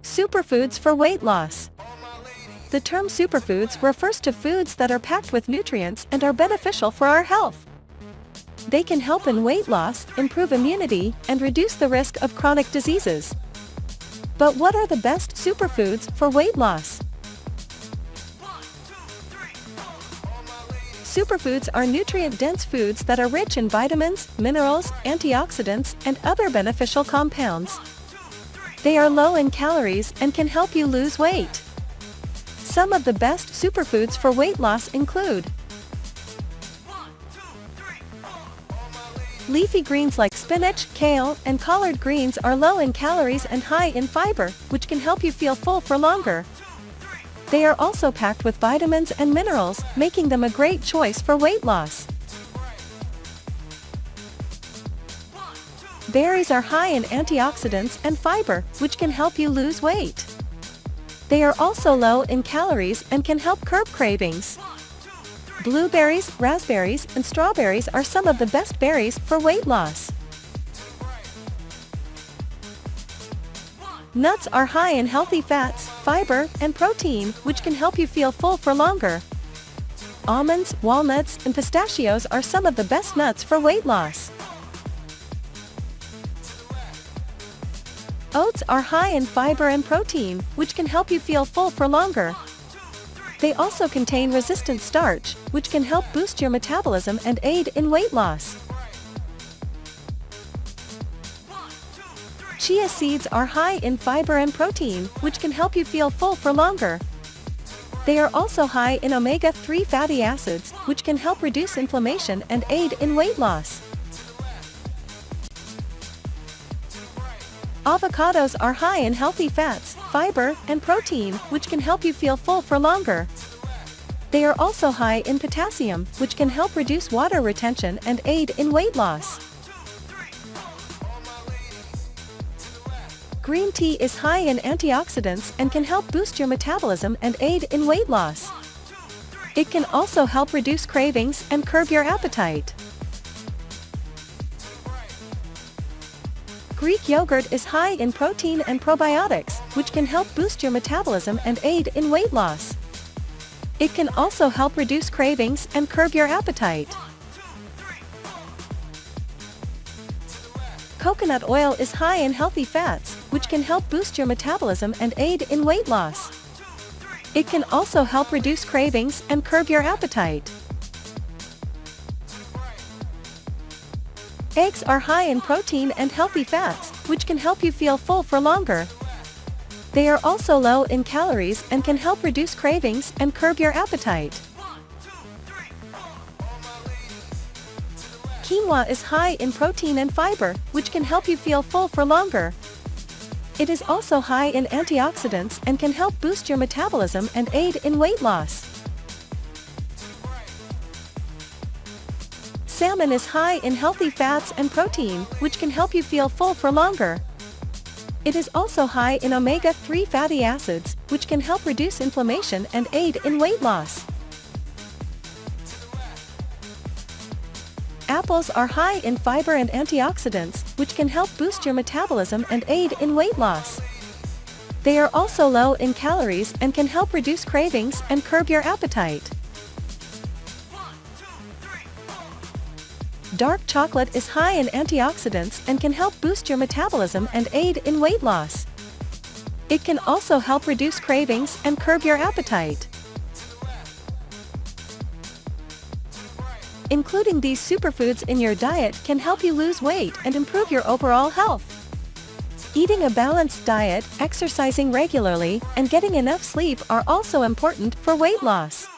Superfoods for weight loss. The term superfoods refers to foods that are packed with nutrients and are beneficial for our health. They can help in weight loss, improve immunity, and reduce the risk of chronic diseases. But what are the best superfoods for weight loss? Superfoods are nutrient-dense foods that are rich in vitamins, minerals, antioxidants, and other beneficial compounds. They are low in calories and can help you lose weight. Some of the best superfoods for weight loss include leafy greens like spinach, kale, and collard greens are low in calories and high in fiber, which can help you feel full for longer. They are also packed with vitamins and minerals, making them a great choice for weight loss. Berries are high in antioxidants and fiber, which can help you lose weight. They are also low in calories and can help curb cravings. Blueberries, raspberries, and strawberries are some of the best berries for weight loss. Nuts are high in healthy fats, fiber, and protein, which can help you feel full for longer. Almonds, walnuts, and pistachios are some of the best nuts for weight loss. Oats are high in fiber and protein, which can help you feel full for longer. They also contain resistant starch, which can help boost your metabolism and aid in weight loss. Chia seeds are high in fiber and protein, which can help you feel full for longer. They are also high in omega-3 fatty acids, which can help reduce inflammation and aid in weight loss. Avocados are high in healthy fats, fiber, and protein, which can help you feel full for longer. They are also high in potassium, which can help reduce water retention and aid in weight loss. Green tea is high in antioxidants and can help boost your metabolism and aid in weight loss. It can also help reduce cravings and curb your appetite. Greek yogurt is high in protein and probiotics, which can help boost your metabolism and aid in weight loss. It can also help reduce cravings and curb your appetite. Coconut oil is high in healthy fats, which can help boost your metabolism and aid in weight loss. It can also help reduce cravings and curb your appetite. Eggs are high in protein and healthy fats, which can help you feel full for longer. They are also low in calories and can help reduce cravings and curb your appetite. Quinoa is high in protein and fiber, which can help you feel full for longer. It is also high in antioxidants and can help boost your metabolism and aid in weight loss. Salmon is high in healthy fats and protein, which can help you feel full for longer. It is also high in omega-3 fatty acids, which can help reduce inflammation and aid in weight loss. Apples are high in fiber and antioxidants, which can help boost your metabolism and aid in weight loss. They are also low in calories and can help reduce cravings and curb your appetite. Dark chocolate is high in antioxidants and can help boost your metabolism and aid in weight loss. It can also help reduce cravings and curb your appetite. Including these superfoods in your diet can help you lose weight and improve your overall health. Eating a balanced diet, exercising regularly, and getting enough sleep are also important for weight loss.